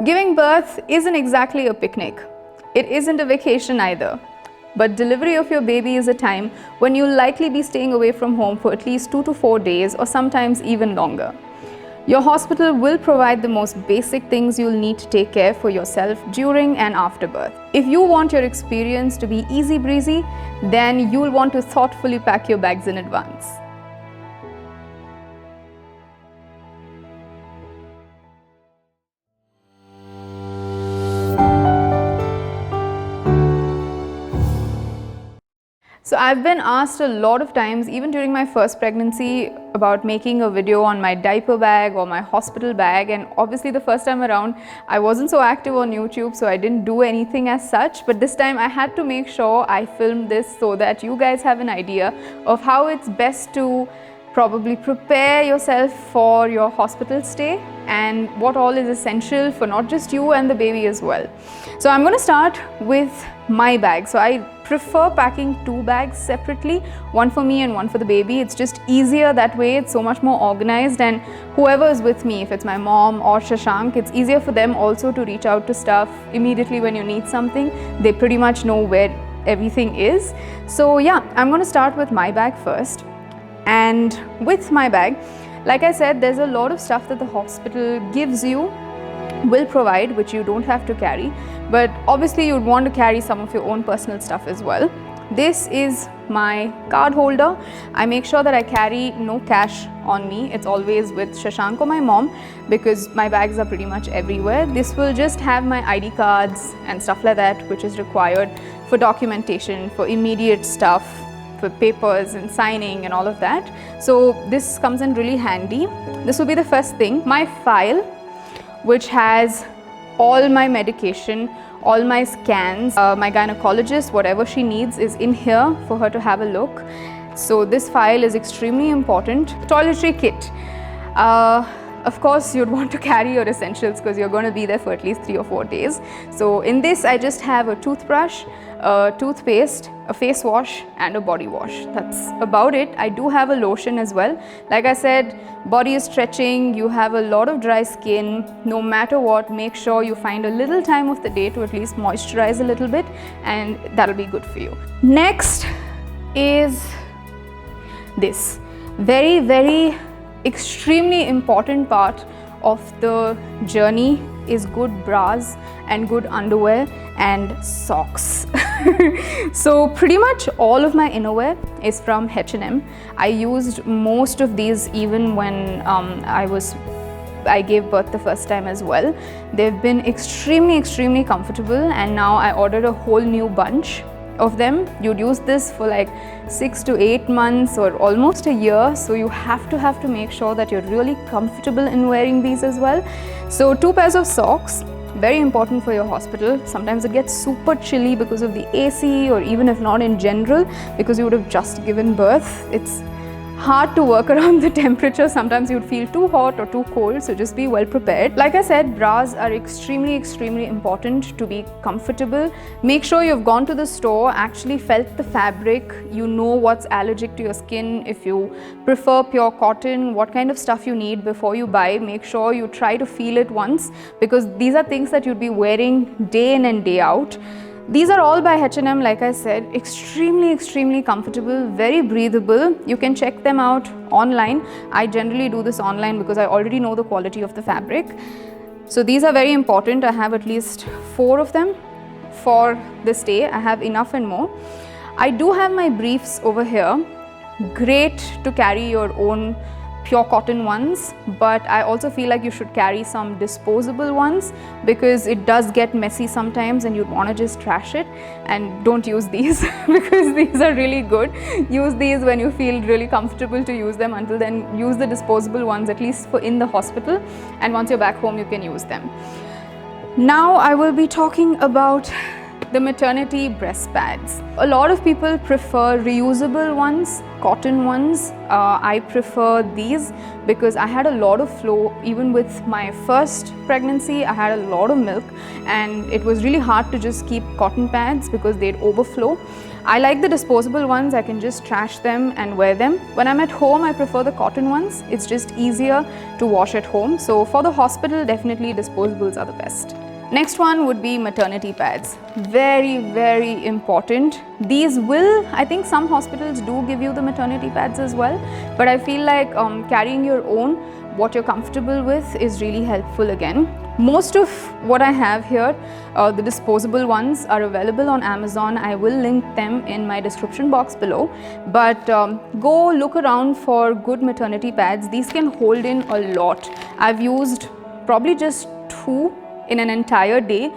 Giving birth isn't exactly a picnic. It isn't a vacation either. But delivery of your baby is a time when you'll likely be staying away from home for at least 2 to 4 days or sometimes even longer. Your hospital will provide the most basic things you'll need to take care for yourself during and after birth. If you want your experience to be easy breezy, then you'll want to thoughtfully pack your bags in advance. So I've been asked a lot of times, even during my first pregnancy, about making a video on my diaper bag or my hospital bag, and obviously the first time around I wasn't so active on YouTube, so I didn't do anything as such, but this time I had to make sure I filmed this so that you guys have an idea of how it's best to probably prepare yourself for your hospital stay and what all is essential for not just you and the baby as well. So I'm going to start with my bag. So I prefer packing 2 bags separately, one for me and one for the baby. It's just easier that way. It's so much more organized, and whoever is with me, if it's my mom or Shashank, it's easier for them also to reach out to stuff immediately when you need something. They pretty much know where everything is. So yeah, I'm going to start with my bag first. And with my bag, like I said, there's a lot of stuff that the hospital gives you, will provide, which you don't have to carry, but obviously you'd want to carry some of your own personal stuff as well. This is my card holder. I make sure that I carry no cash on me. It's always with Shashank or my mom because my bags are pretty much everywhere. This will just have my ID cards and stuff like that, which is required for documentation, for immediate stuff, for papers and signing and all of that. So this comes in really handy. This will be the first thing. My file, which has all my medication, all my scans, my gynecologist, whatever she needs is in here for her to have a look. So this file is extremely important. Toiletry kit. Of course, you'd want to carry your essentials because you're going to be there for at least 3 or 4 days. So in this, I just have a toothbrush, a toothpaste, a face wash and a body wash. That's about it. I do have a lotion as well. Like I said, body is stretching, you have a lot of dry skin. No matter what, make sure you find a little time of the day to at least moisturize a little bit, and that'll be good for you. Next is this very extremely important part of the journey is good bras and good underwear and socks. So pretty much all of my innerwear is from H&M. I used most of these even when I gave birth the first time as well. They've been extremely comfortable, and now I ordered a whole new bunch of them. You'd use this for like 6 to 8 months or almost a year, so you have to make sure that you're really comfortable in wearing these as well. So 2 pairs of socks, very important for your hospital. Sometimes it gets super chilly because of the AC, or even if not in general because you would have just given birth. It's hard to work around the temperature. Sometimes you'd feel too hot or too cold, so just be well prepared. Like I said, bras are extremely important to be comfortable. Make sure you've gone to the store, actually felt the fabric, you know what's allergic to your skin, if you prefer pure cotton, what kind of stuff you need before you buy. Make sure you try to feel it once, because these are things that you'd be wearing day in and day out. These are all by H&M, like I said, extremely comfortable, very breathable. You can check them out online. I generally do this online because I already know the quality of the fabric. So these are very important. I have at least 4 of them for this day. I have enough and more. I do have my briefs over here. Great to carry your own pure cotton ones, but I also feel like you should carry some disposable ones because it does get messy sometimes and you'd want to just trash it. And don't use these because these are really good. Use these when you feel really comfortable to use them. Until then, use the disposable ones, at least for in the hospital, and once you're back home you can use them. Now I will be talking about the maternity breast pads. A lot of people prefer reusable ones, cotton ones. I prefer these because I had a lot of flow. Even with my first pregnancy, I had a lot of milk and it was really hard to just keep cotton pads because they'd overflow. I like the disposable ones. I can just trash them and wear them. When I'm at home, I prefer the cotton ones. It's just easier to wash at home. So for the hospital, definitely disposables are the best. Next one would be maternity pads. Very, very important. These will, I think some hospitals do give you the maternity pads as well, but I feel like carrying your own, what you're comfortable with, is really helpful again. Most of what I have here, the disposable ones, are available on Amazon. I will link them in my description box below. But go look around for good maternity pads. These can hold in a lot. I've used probably just 2 in an entire day,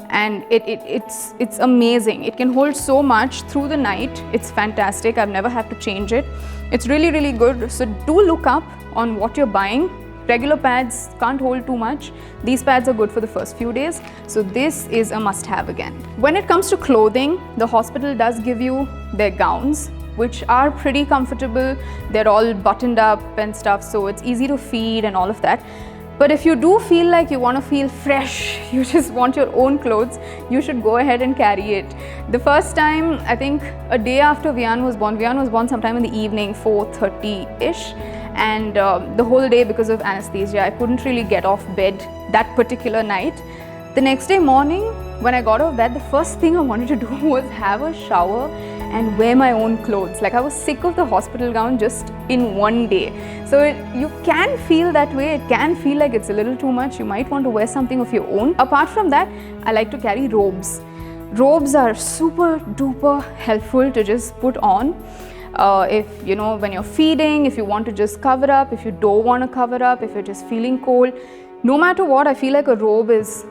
and it's amazing. It can hold so much through the night. It's fantastic. I've never had to change it. It's really, really good. So do look up on what you're buying. Regular pads can't hold too much. These pads are good for the first few days. So this is a must-have again. When it comes to clothing, the hospital does give you their gowns, which are pretty comfortable. They're all buttoned up and stuff, so it's easy to feed and all of that. But if you do feel like you want to feel fresh, you just want your own clothes, you should go ahead and carry it. The first time, I think a day after Vian was born sometime in the evening, 4:30-ish. And the whole day, because of anesthesia, I couldn't really get off bed that particular night. The next day morning, when I got out of bed, the first thing I wanted to do was have a shower and wear my own clothes. Like, I was sick of the hospital gown just in one day. So you can feel that way. It can feel like it's a little too much. You might want to wear something of your own. Apart from that, I like to carry robes. Robes are super duper helpful to just put on. If you know, when you're feeding, if you want to just cover up, if you don't want to cover up, if you're just feeling cold, no matter what, I feel like a robe is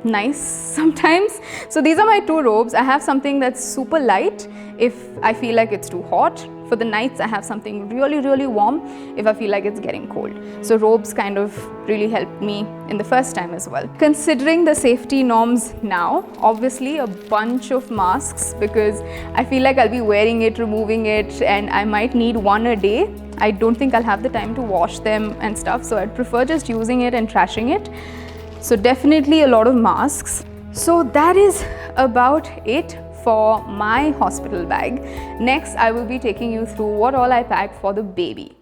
nice sometimes. So these are my 2 robes. I have something that's super light if I feel like it's too hot. For the nights, I have something really, really warm if I feel like it's getting cold. So robes kind of really helped me in the first time as well. Considering the safety norms now, obviously a bunch of masks, because I feel like I'll be wearing it, removing it, and I might need 1 a day. I don't think I'll have the time to wash them and stuff, so I'd prefer just using it and trashing it. So definitely a lot of masks. So that is about it for my hospital bag. Next, I will be taking you through what all I packed for the baby.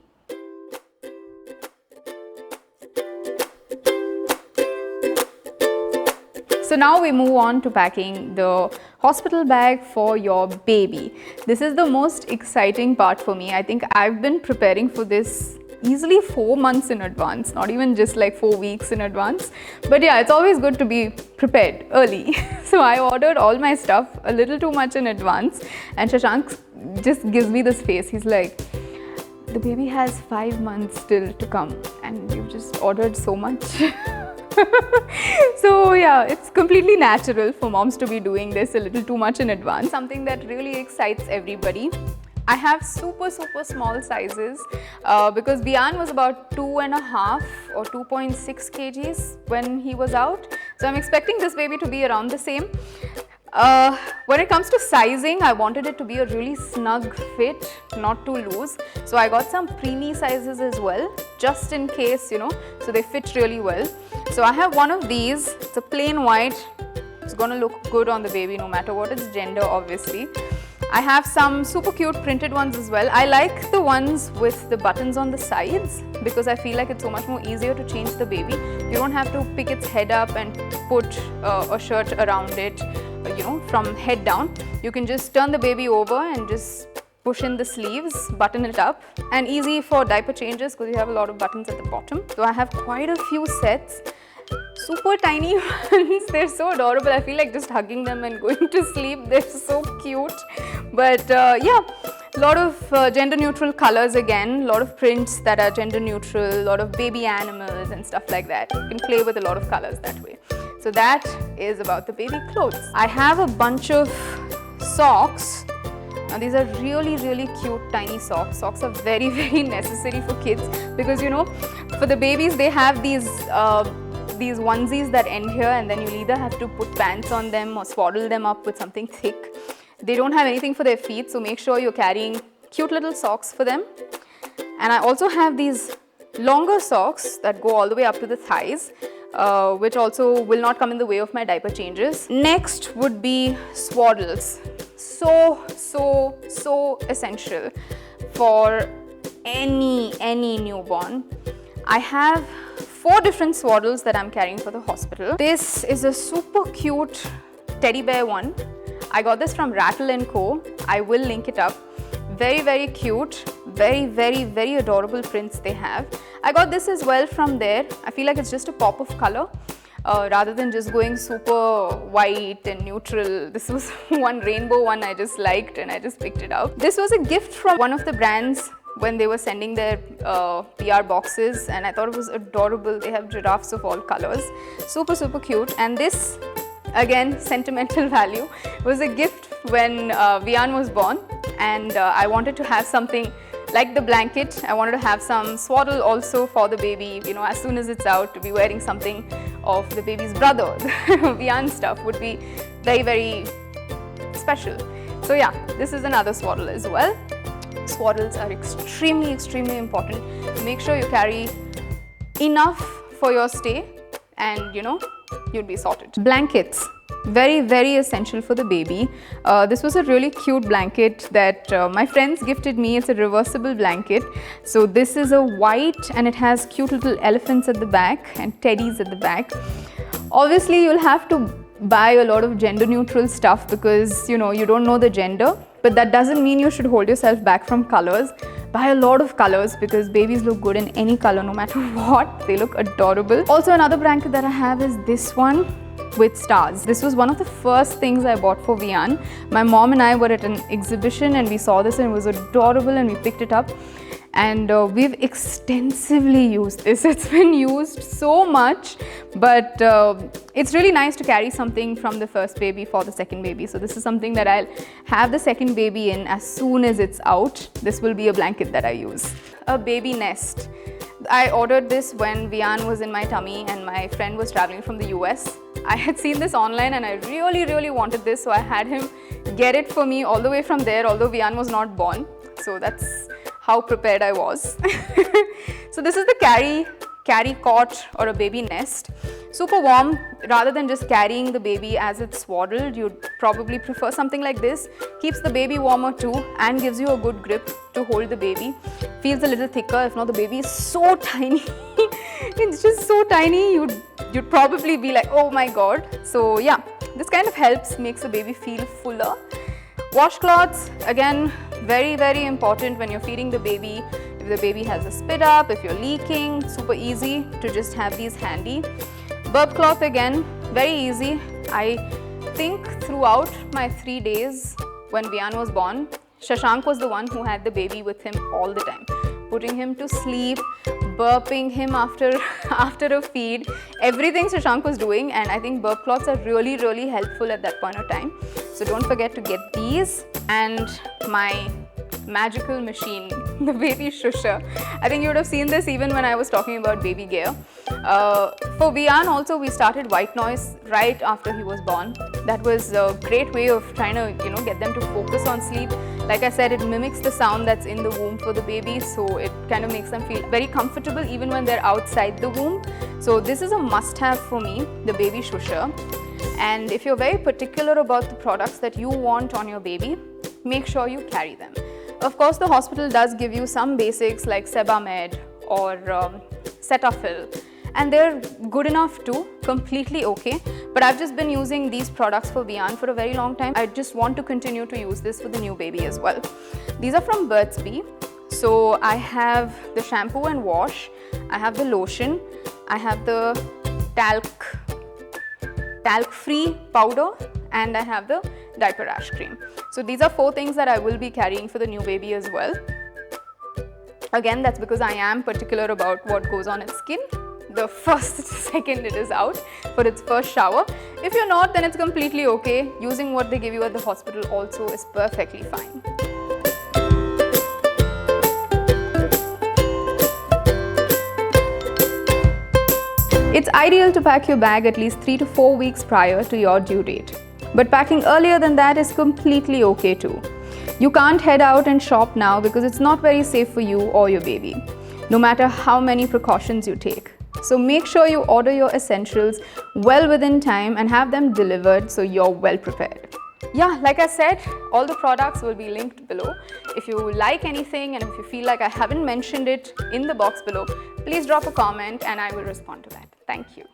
So now we move on to packing the hospital bag for your baby. This is the most exciting part for me. I think I've been preparing for this easily 4 months in advance, not even just like 4 weeks in advance. But yeah, it's always good to be prepared early. So I ordered all my stuff a little too much in advance, and Shashank just gives me this face. He's like, the baby has 5 months still to come and you've just ordered so much. So yeah, it's completely natural for moms to be doing this a little too much in advance. Something that really excites everybody. I have super small sizes because Vian was about 2.5 or 2.6 kgs when he was out. So I'm expecting this baby to be around the same. When it comes to sizing, I wanted it to be a really snug fit, not too loose. So I got some preemie sizes as well, just in case, you know, so they fit really well. So I have one of these. It's a plain white. It's gonna look good on the baby no matter what its gender, obviously. I have some super cute printed ones as well. I like the ones with the buttons on the sides because I feel like it's so much more easier to change the baby. You don't have to pick its head up and put a shirt around it, you know, from head down. You can just turn the baby over and just push in the sleeves, button it up, and easy for diaper changes because you have a lot of buttons at the bottom. So I have quite a few sets. Super tiny ones. They're so adorable. I feel like just hugging them and going to sleep. They're so cute. But yeah, a lot of gender neutral colors again, a lot of prints that are gender neutral, a lot of baby animals and stuff like that. You can play with a lot of colors that way. So that is about the baby clothes. I have a bunch of socks. Now these are really cute tiny socks. Socks are very necessary for kids because, you know, for the babies they have these these onesies that end here, and then you'll either have to put pants on them or swaddle them up with something thick. They don't have anything for their feet, so make sure you're carrying cute little socks for them. And I also have these longer socks that go all the way up to the thighs, which also will not come in the way of my diaper changes. Next would be swaddles. So essential for any newborn. I have 4 different swaddles that I'm carrying for the hospital. This is a super cute teddy bear one. I got this from Rattle & Co. I will link it up. Very cute, very adorable prints they have. I got this as well from there. I feel like it's just a pop of color rather than just going super white and neutral. This was one rainbow one I just liked and I just picked it up. This was a gift from one of the brands when they were sending their PR boxes, and I thought it was adorable. They have giraffes of all colors. Super cute. And this, again, sentimental value, was a gift when Vian was born, and I wanted to have something like the blanket. I wanted to have some swaddle also for the baby, you know, as soon as it's out, to be wearing something of the baby's brother. Vian stuff would be very special. So yeah, this is another swaddle as well. Swaddles are extremely important. Make sure you carry enough for your stay and you know, you'll be sorted. Blankets, very essential for the baby. This was a really cute blanket that my friends gifted me. It's a reversible blanket. So this is a white and it has cute little elephants at the back and teddies at the back. Obviously you'll have to buy a lot of gender neutral stuff because you know, you don't know the gender, but that doesn't mean you should hold yourself back from colors. Buy a lot of colors because babies look good in any color no matter what. They look adorable. Also, another blanket that I have is this one with stars. This was one of the first things I bought for Vian. My mom and I were at an exhibition and we saw this and it was adorable and we picked it up. And we've extensively used this. It's been used so much, but it's really nice to carry something from the first baby for the second baby. So this is something that I'll have the second baby in as soon as it's out. This will be a blanket that I use. A baby nest. I ordered this when Vian was in my tummy and my friend was traveling from the US. I had seen this online and I really wanted this, so I had him get it for me all the way from there, although Vian was not born. So that's how prepared I was. So this is the carry cot or a baby nest. Super warm. Rather than just carrying the baby as it's swaddled, you'd probably prefer something like this. Keeps the baby warmer too and gives you a good grip to hold the baby. Feels a little thicker. If not, the baby is so tiny. It's just so tiny, you'd probably be like, oh my god. So yeah, this kind of helps, makes the baby feel fuller. Washcloths, again, very important when you're feeding the baby. If the baby has a spit up, if you're leaking, super easy to just have these handy. Burp cloth, again, very easy. I think throughout my 3 days when Vian was born, Shashank was the one who had the baby with him all the time, putting him to sleep, burping him after a feed, everything Shashank was doing, and I think burp cloths are really helpful at that point of time. So don't forget to get these, and my magical machine, the baby shusher. I think you would have seen this even when I was talking about baby gear. For Vian also, we started white noise right after he was born. That was a great way of trying to, you know, get them to focus on sleep. Like I said, it mimics the sound that's in the womb for the baby, so it kind of makes them feel very comfortable even when they're outside the womb. So this is a must-have for me, the baby shusher. And if you're very particular about the products that you want on your baby, make sure you carry them. Of course, the hospital does give you some basics like Sebamed or Cetaphil, and they're good enough too, completely okay. But I've just been using these products for Vian for a very long time. I just want to continue to use this for the new baby as well. These are from Burt's Bee. So I have the shampoo and wash, I have the lotion, I have the talc-free powder, and I have the diaper rash cream. So these are 4 things that I will be carrying for the new baby as well. Again, that's because I am particular about what goes on its skin the first second it is out for its first shower. If you're not, then it's completely okay. Using what they give you at the hospital also is perfectly fine. It's ideal to pack your bag at least 3 to 4 weeks prior to your due date. But packing earlier than that is completely okay too. You can't head out and shop now because it's not very safe for you or your baby, no matter how many precautions you take. So make sure you order your essentials well within time and have them delivered so you're well prepared. Yeah, like I said, all the products will be linked below. If you like anything and if you feel like I haven't mentioned it in the box below, please drop a comment and I will respond to that. Thank you.